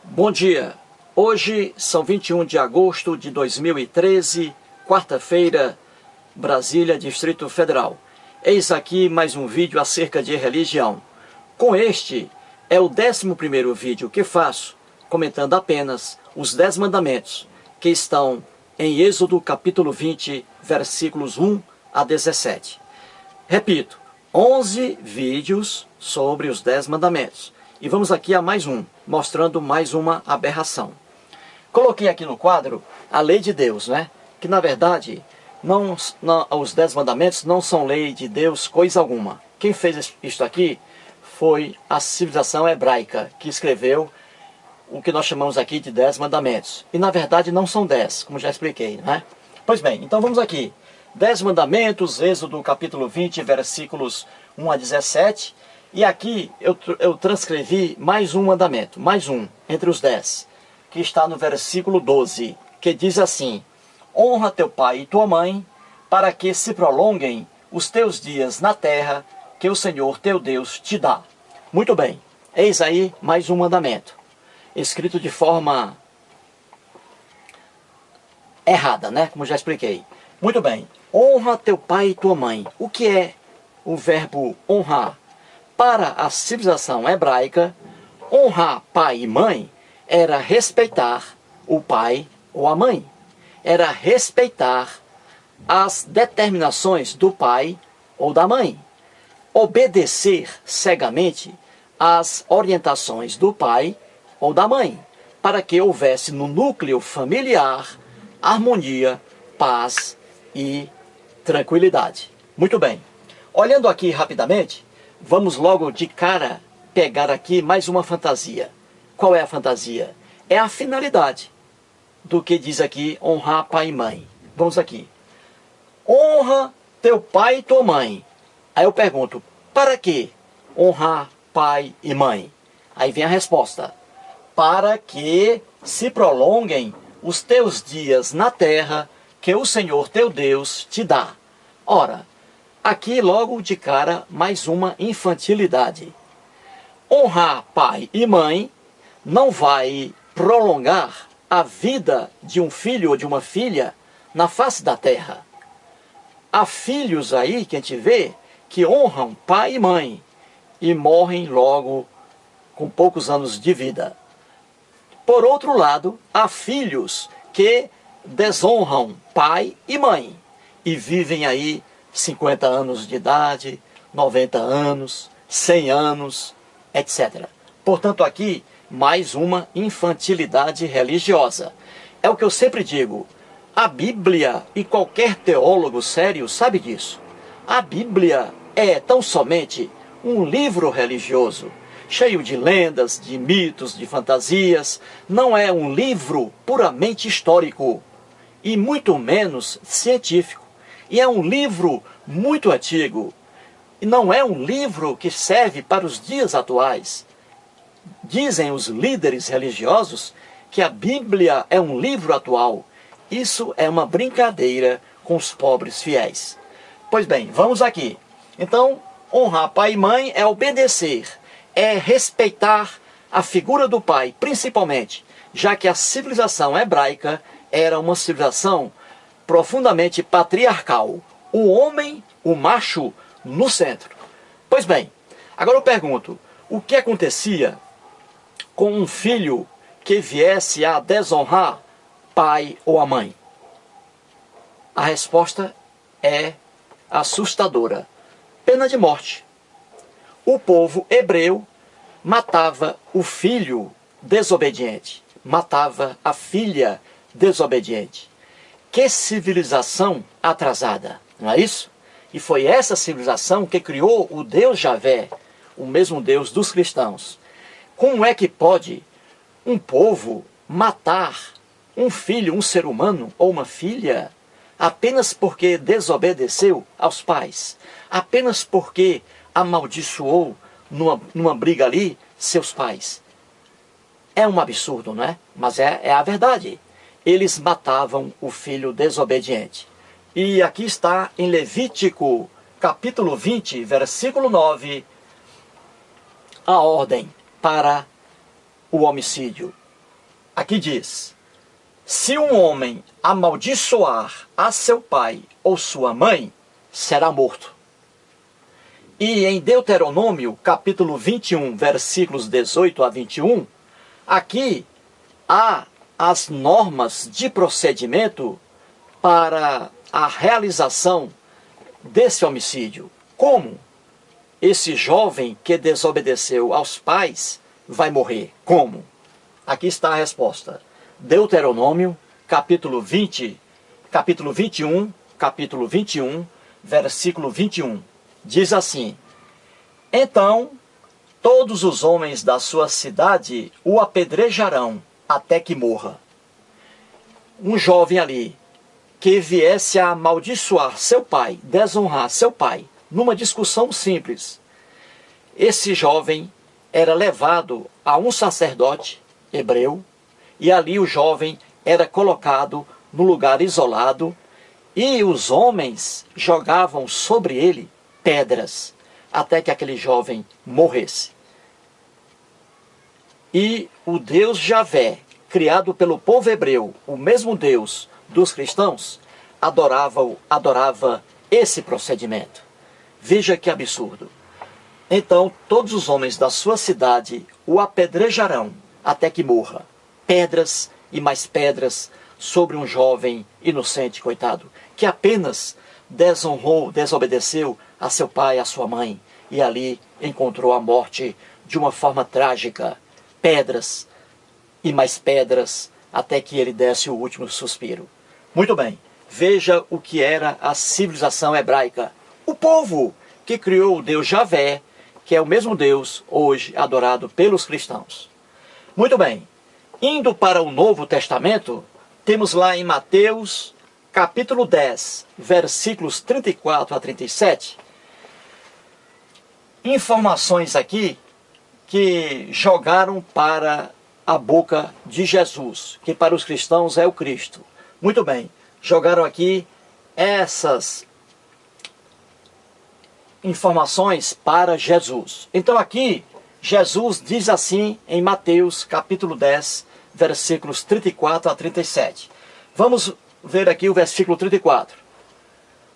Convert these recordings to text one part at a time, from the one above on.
Bom dia, hoje são 21 de agosto de 2013, quarta-feira, Brasília, Distrito Federal. Eis aqui mais um vídeo acerca de religião. Com este, é o 11º vídeo que faço, comentando apenas os 10 mandamentos, que estão em Êxodo capítulo 20, versículos 1 a 17. Repito, 11 vídeos sobre os 10 mandamentos. E vamos aqui a mais um, mostrando mais uma aberração. Coloquei aqui no quadro a lei de Deus, né? Que na verdade, os 10 mandamentos não são lei de Deus coisa alguma. Quem fez isto aqui foi a civilização hebraica, que escreveu o que nós chamamos aqui de 10 mandamentos. E na verdade não são 10, como já expliquei, né? Pois bem, então vamos aqui. 10 mandamentos, Êxodo capítulo 20, versículos 1 a 17. E aqui eu transcrevi mais um mandamento, mais um, entre os 10, que está no versículo 12, que diz assim: honra teu pai e tua mãe, para que se prolonguem os teus dias na terra que o Senhor teu Deus te dá. Muito bem, eis aí mais um mandamento, escrito de forma errada, né? Como já expliquei. Muito bem, honra teu pai e tua mãe. O que é o verbo honrar? Para a civilização hebraica, honrar pai e mãe era respeitar o pai ou a mãe. Era respeitar as determinações do pai ou da mãe. Obedecer cegamente às orientações do pai ou da mãe, para que houvesse no núcleo familiar harmonia, paz e tranquilidade. Muito bem. Olhando aqui rapidamente, vamos logo de cara pegar aqui mais uma fantasia. Qual é a fantasia? É a finalidade do que diz aqui honrar pai e mãe. Vamos aqui. Honra teu pai e tua mãe. Aí eu pergunto, para que honrar pai e mãe? Aí vem a resposta. Para que se prolonguem os teus dias na terra que o Senhor teu Deus te dá. Ora, aqui logo de cara mais uma infantilidade. Honrar pai e mãe não vai prolongar a vida de um filho ou de uma filha na face da terra. Há filhos aí que a gente vê que honram pai e mãe e morrem logo com poucos anos de vida. Por outro lado, há filhos que desonram pai e mãe e vivem aí 50 anos de idade, 90 anos, 100 anos, etc. Portanto, aqui, mais uma infantilidade religiosa. É o que eu sempre digo, a Bíblia, e qualquer teólogo sério sabe disso, a Bíblia é tão somente um livro religioso, cheio de lendas, de mitos, de fantasias, não é um livro puramente histórico, e muito menos científico. E é um livro muito antigo. E não é um livro que serve para os dias atuais. Dizem os líderes religiosos que a Bíblia é um livro atual. Isso é uma brincadeira com os pobres fiéis. Pois bem, vamos aqui. Então, honrar pai e mãe é obedecer, é respeitar a figura do pai, principalmente, já que a civilização hebraica era uma civilização profundamente patriarcal. O homem, o macho, no centro. Pois bem, agora eu pergunto, o que acontecia com um filho que viesse a desonrar pai ou a mãe? A resposta é assustadora. Pena de morte. O povo hebreu matava o filho desobediente, matava a filha desobediente. Que civilização atrasada, não é isso? E foi essa civilização que criou o Deus Javé, o mesmo Deus dos cristãos. Como é que pode um povo matar um filho, um ser humano ou uma filha, apenas porque desobedeceu aos pais? Apenas porque amaldiçoou numa briga ali seus pais? É um absurdo, não é? Mas é a verdade. Eles matavam o filho desobediente. E aqui está em Levítico, capítulo 20, versículo 9, a ordem para o homicídio. Aqui diz: se um homem amaldiçoar a seu pai ou sua mãe, será morto. E em Deuteronômio, capítulo 21, versículos 18 a 21, aqui há as normas de procedimento para a realização desse homicídio. Como esse jovem que desobedeceu aos pais vai morrer? Como? Aqui está a resposta. Deuteronômio, capítulo 21, versículo 21. Diz assim: então todos os homens da sua cidade o apedrejarão até que morra. Um jovem ali que viesse a amaldiçoar seu pai, desonrar seu pai, numa discussão simples, esse jovem era levado a um sacerdote hebreu, e ali o jovem era colocado no lugar isolado, e os homens jogavam sobre ele pedras, até que aquele jovem morresse. E o Deus Javé, criado pelo povo hebreu, o mesmo Deus dos cristãos, adorava esse procedimento. Veja que absurdo. Então todos os homens da sua cidade o apedrejarão até que morra. Pedras e mais pedras sobre um jovem inocente, coitado, que apenas desobedeceu a seu pai e a sua mãe, e ali encontrou a morte de uma forma trágica. Pedras e mais pedras até que ele desse o último suspiro. Muito bem, veja o que era a civilização hebraica. O povo que criou o Deus Javé, que é o mesmo Deus hoje adorado pelos cristãos. Muito bem, indo para o Novo Testamento, temos lá em Mateus, capítulo 10, versículos 34 a 37, informações aqui que jogaram para a boca de Jesus, que para os cristãos é o Cristo. Muito bem, jogaram aqui essas informações para Jesus. Então aqui, Jesus diz assim em Mateus capítulo 10, versículos 34 a 37. Vamos ver aqui o versículo 34.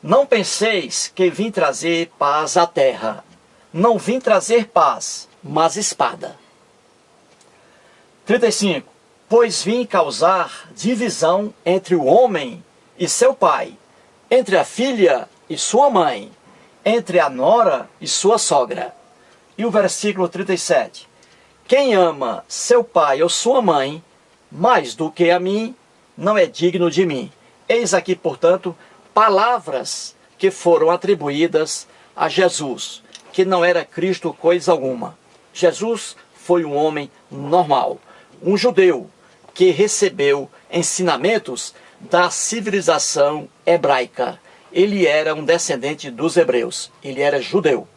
Não penseis que vim trazer paz à terra. Não vim trazer paz, mas espada. 35. Pois vim causar divisão entre o homem e seu pai, entre a filha e sua mãe, entre a nora e sua sogra. E o versículo 37. Quem ama seu pai ou sua mãe mais do que a mim, não é digno de mim. Eis aqui, portanto, palavras que foram atribuídas a Jesus, que não era Cristo coisa alguma. Jesus foi um homem normal, um judeu que recebeu ensinamentos da civilização hebraica. Ele era um descendente dos hebreus, ele era judeu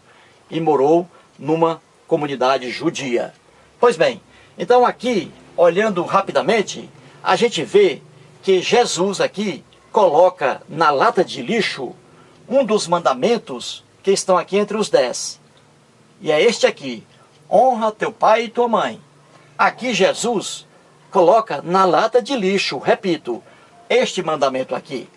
e morou numa comunidade judia. Pois bem, então aqui, olhando rapidamente, a gente vê que Jesus aqui coloca na lata de lixo um dos mandamentos que estão aqui entre os 10. E é este aqui: honra teu pai e tua mãe. Aqui Jesus coloca na lata de lixo, repito, este mandamento aqui.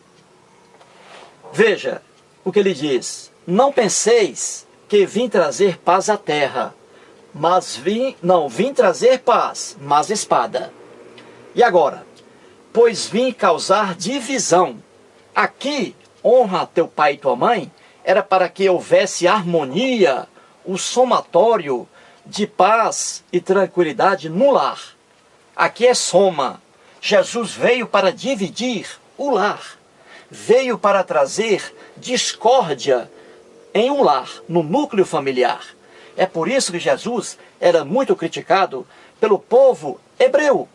Veja o que ele diz: não penseis que vim trazer paz à terra, mas vim trazer paz, mas espada. E agora? Pois vim causar divisão. Aqui, honra teu pai e tua mãe, era para que houvesse harmonia, o somatório de paz e tranquilidade no lar. Aqui é soma. Jesus veio para dividir o lar. Veio para trazer discórdia em um lar, no núcleo familiar. É por isso que Jesus era muito criticado pelo povo hebreu,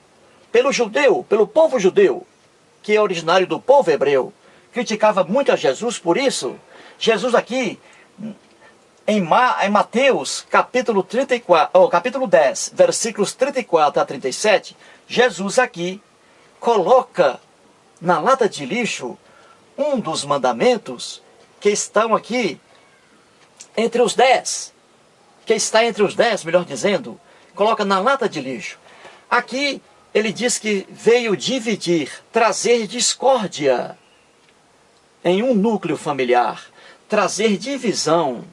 pelo povo judeu, que é originário do povo hebreu. Criticava muito a Jesus por isso. Jesus aqui, em Mateus capítulo 10, versículos 34 a 37, Jesus aqui coloca na lata de lixo um dos mandamentos que estão aqui entre os 10, que está entre os 10, melhor dizendo, coloca na lata de lixo. Aqui ele diz que veio dividir, trazer discórdia em um núcleo familiar, trazer divisão,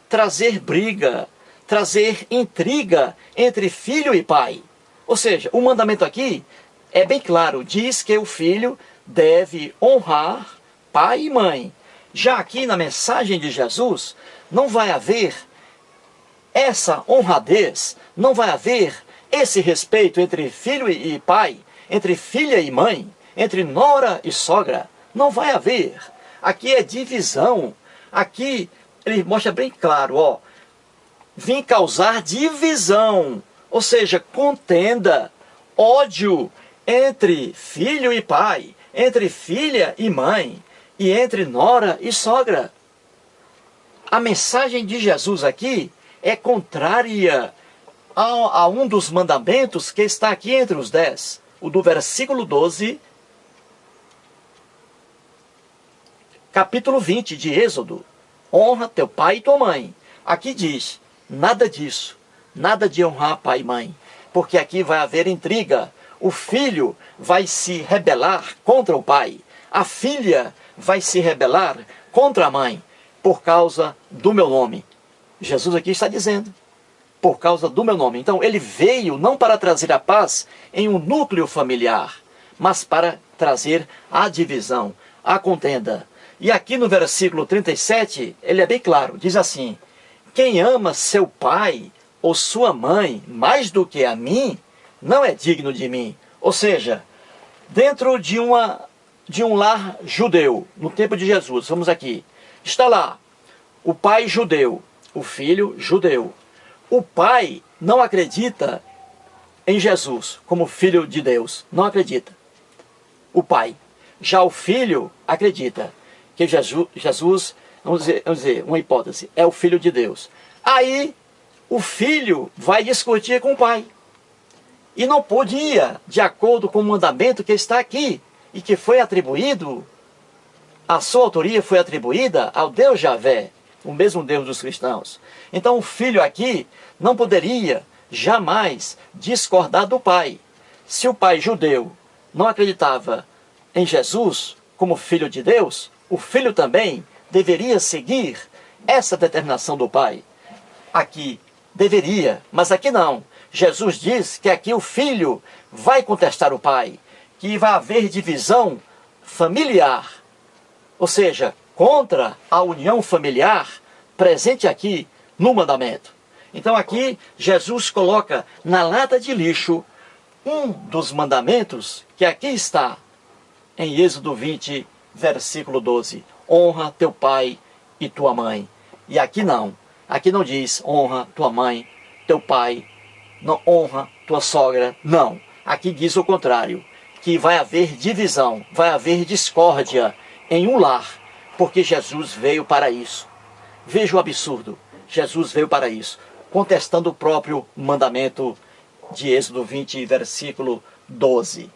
trazer briga, trazer intriga entre filho e pai. Ou seja, o mandamento aqui é bem claro, diz que o filho deve honrar pai e mãe. Já aqui na mensagem de Jesus, não vai haver essa honradez, não vai haver esse respeito entre filho e pai, entre filha e mãe, entre nora e sogra. Não vai haver. Aqui é divisão. Aqui ele mostra bem claro, ó, vim causar divisão, ou seja, contenda, ódio entre filho e pai, entre filha e mãe, e entre nora e sogra. A mensagem de Jesus aqui é contrária a um dos mandamentos que está aqui entre os 10. O do versículo 12, capítulo 20 de Êxodo. Honra teu pai e tua mãe. Aqui diz, nada disso, nada de honrar pai e mãe, porque aqui vai haver intriga. O filho vai se rebelar contra o pai, a filha vai se rebelar contra a mãe, por causa do meu nome. Jesus aqui está dizendo, por causa do meu nome. Então ele veio não para trazer a paz em um núcleo familiar, mas para trazer a divisão, a contenda. E aqui no versículo 37, ele é bem claro, diz assim, quem ama seu pai ou sua mãe mais do que a mim, não é digno de mim. Ou seja, dentro de um lar judeu, no tempo de Jesus, vamos aqui, está lá o pai judeu, o filho judeu. O pai não acredita em Jesus como filho de Deus, não acredita. O pai. Já o filho acredita que Jesus, vamos dizer, uma hipótese, é o filho de Deus. Aí o filho vai discutir com o pai. E não podia, de acordo com o mandamento que está aqui, e que foi atribuído, a sua autoria foi atribuída ao Deus Javé, o mesmo Deus dos cristãos. Então o filho aqui não poderia jamais discordar do pai. Se o pai judeu não acreditava em Jesus como filho de Deus, o filho também deveria seguir essa determinação do pai. Aqui deveria, mas aqui não. Jesus diz que aqui o filho vai contestar o pai, que vai haver divisão familiar, ou seja, contra a união familiar presente aqui no mandamento. Então aqui Jesus coloca na lata de lixo um dos mandamentos que aqui está em Êxodo 20, versículo 12. Honra teu pai e tua mãe. E aqui não diz honra tua mãe, teu pai, não honra tua sogra, não. Aqui diz o contrário, que vai haver divisão, vai haver discórdia em um lar, porque Jesus veio para isso. Veja o absurdo, Jesus veio para isso, contestando o próprio mandamento de Êxodo 20, versículo 12.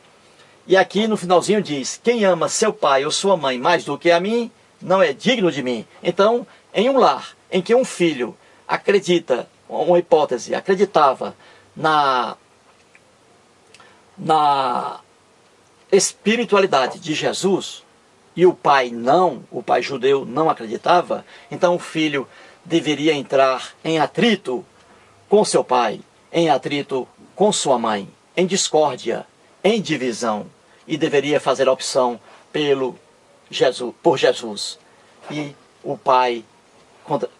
E aqui no finalzinho diz, quem ama seu pai ou sua mãe mais do que a mim, não é digno de mim. Então, em um lar em que um filho acredita, uma hipótese, acreditava na espiritualidade de Jesus, e o pai não, o pai judeu não acreditava, então o filho deveria entrar em atrito com seu pai, em atrito com sua mãe, em discórdia, em divisão, e deveria fazer a opção por Jesus. E o pai,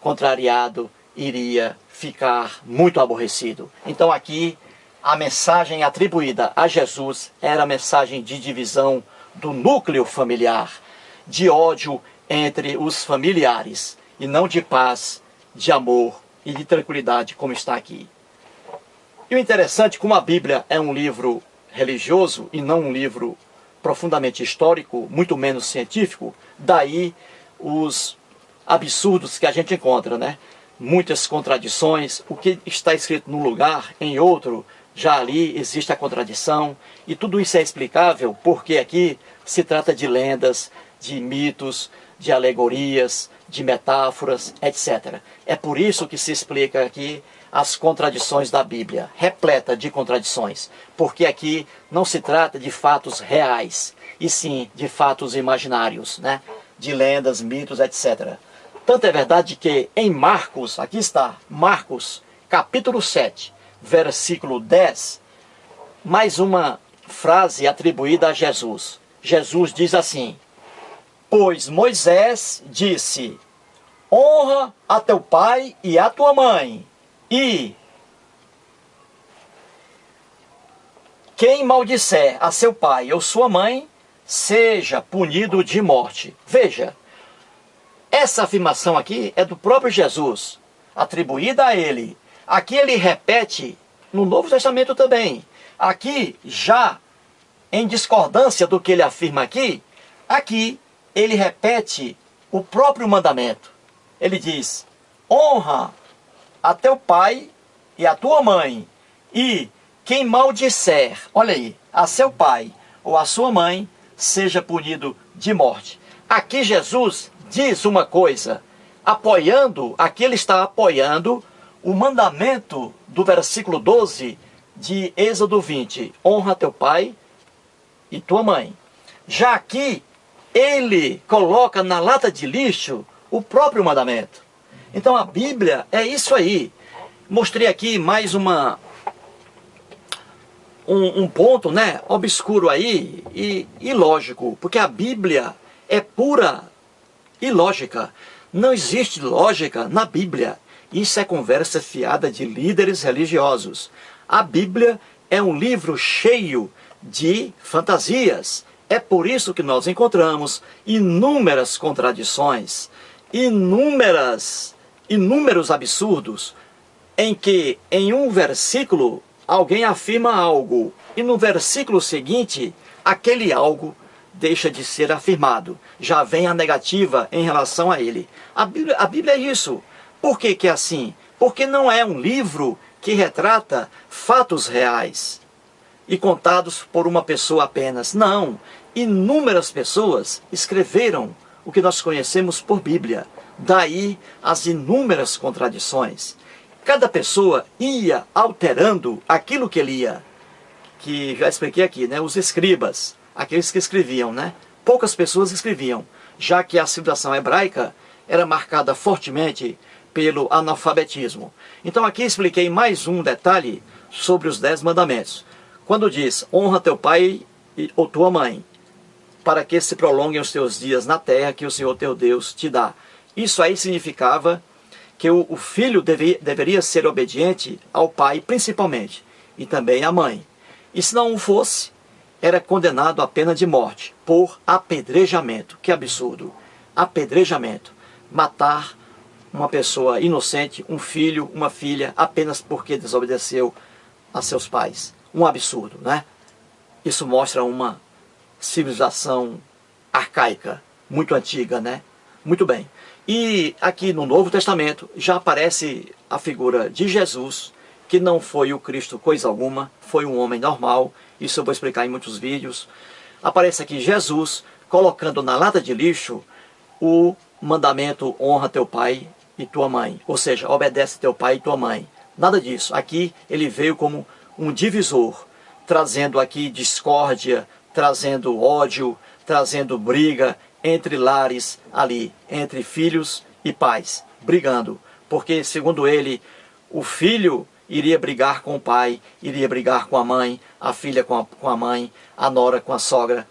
contrariado, iria ficar muito aborrecido. Então aqui a mensagem atribuída a Jesus era a mensagem de divisão do núcleo familiar, de ódio entre os familiares, e não de paz, de amor e de tranquilidade, como está aqui. E o interessante, como a Bíblia é um livro religioso e não um livro profundamente histórico, muito menos científico, daí os absurdos que a gente encontra, né? Muitas contradições, o que está escrito num lugar, em outro, já ali existe a contradição, e tudo isso é explicável porque aqui se trata de lendas, de mitos, de alegorias, de metáforas, etc. É por isso que se explica aqui as contradições da Bíblia, repleta de contradições, porque aqui não se trata de fatos reais, e sim de fatos imaginários, né? De lendas, mitos, etc. Tanto é verdade que em Marcos, aqui está, Marcos, capítulo 7, versículo 10, mais uma frase atribuída a Jesus. Jesus diz assim: pois Moisés disse, honra a teu pai e a tua mãe, e quem maldisser a seu pai ou sua mãe, seja punido de morte. Veja, essa afirmação aqui é do próprio Jesus, atribuída a ele. Aqui ele repete no Novo Testamento também. Aqui, já em discordância do que ele afirma aqui, aqui ele repete o próprio mandamento. Ele diz, honra a teu pai e a tua mãe, e quem maldisser, olha aí, a seu pai ou a sua mãe, seja punido de morte. Aqui Jesus diz uma coisa, apoiando, aqui ele está apoiando o mandamento do versículo 12 de Êxodo 20, honra teu pai e tua mãe. Já aqui, ele coloca na lata de lixo o próprio mandamento. Então a Bíblia é isso aí. Mostrei aqui mais um ponto, né, obscuro aí e ilógico, porque a Bíblia é pura ilógica. Não existe lógica na Bíblia. Isso é conversa fiada de líderes religiosos. A Bíblia é um livro cheio de fantasias. É por isso que nós encontramos inúmeras contradições, inúmeros absurdos, em que em um versículo alguém afirma algo e no versículo seguinte aquele algo deixa de ser afirmado. Já vem a negativa em relação a ele. A Bíblia é isso. Por que que é assim? Porque não é um livro que retrata fatos reais e contados por uma pessoa apenas. Não. Inúmeras pessoas escreveram o que nós conhecemos por Bíblia. Daí as inúmeras contradições. Cada pessoa ia alterando aquilo que lia. Que já expliquei aqui, né? Os escribas, aqueles que escreviam, né? Poucas pessoas escreviam, já que a civilização hebraica era marcada fortemente pelo analfabetismo. Então aqui expliquei mais um detalhe sobre os 10 mandamentos. Quando diz, honra teu pai ou tua mãe, para que se prolonguem os teus dias na terra que o Senhor teu Deus te dá. Isso aí significava que o filho deveria ser obediente ao pai principalmente, e também à mãe. E se não o fosse, era condenado à pena de morte, por apedrejamento. Que absurdo! Apedrejamento. Matar uma pessoa inocente, um filho, uma filha, apenas porque desobedeceu a seus pais. Um absurdo, né? Isso mostra uma civilização arcaica, muito antiga, né? Muito bem. E aqui no Novo Testamento já aparece a figura de Jesus, que não foi o Cristo coisa alguma, foi um homem normal. Isso eu vou explicar em muitos vídeos. Aparece aqui Jesus colocando na lata de lixo o mandamento honra teu pai e tua mãe. Ou seja, obedece teu pai e tua mãe. Nada disso. Aqui ele veio como um divisor, trazendo aqui discórdia, trazendo ódio, trazendo briga entre lares ali, entre filhos e pais, brigando. Porque, segundo ele, o filho iria brigar com o pai, iria brigar com a mãe, a filha com a mãe, a nora com a sogra,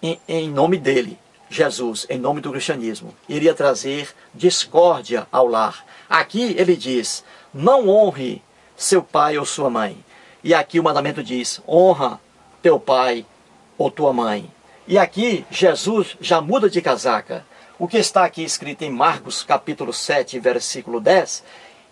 em nome dele, Jesus, em nome do cristianismo. Iria trazer discórdia ao lar. Aqui ele diz, não honre seu pai ou sua mãe. E aqui o mandamento diz, honra teu pai ou tua mãe. E aqui Jesus já muda de casaca. O que está aqui escrito em Marcos capítulo 7, versículo 10,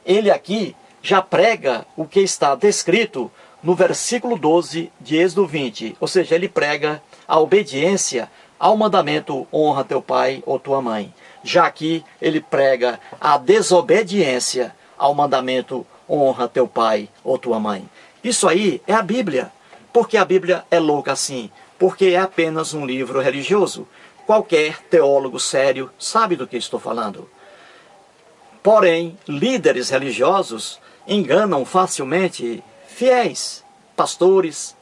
ele aqui já prega o que está descrito no versículo 12 de Êxodo 20. Ou seja, ele prega a obediência ao mandamento honra teu pai ou tua mãe. Já aqui ele prega a desobediência ao mandamento honra teu pai ou tua mãe. Isso aí é a Bíblia. Porque a Bíblia é louca assim? Porque é apenas um livro religioso. Qualquer teólogo sério sabe do que estou falando. Porém, líderes religiosos enganam facilmente fiéis, pastores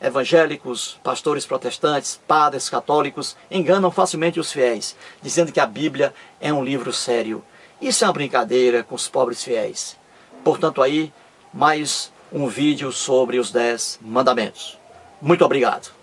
evangélicos, pastores protestantes, padres católicos, enganam facilmente os fiéis, dizendo que a Bíblia é um livro sério. Isso é uma brincadeira com os pobres fiéis. Portanto, aí, mais um vídeo sobre os 10 mandamentos. Muito obrigado.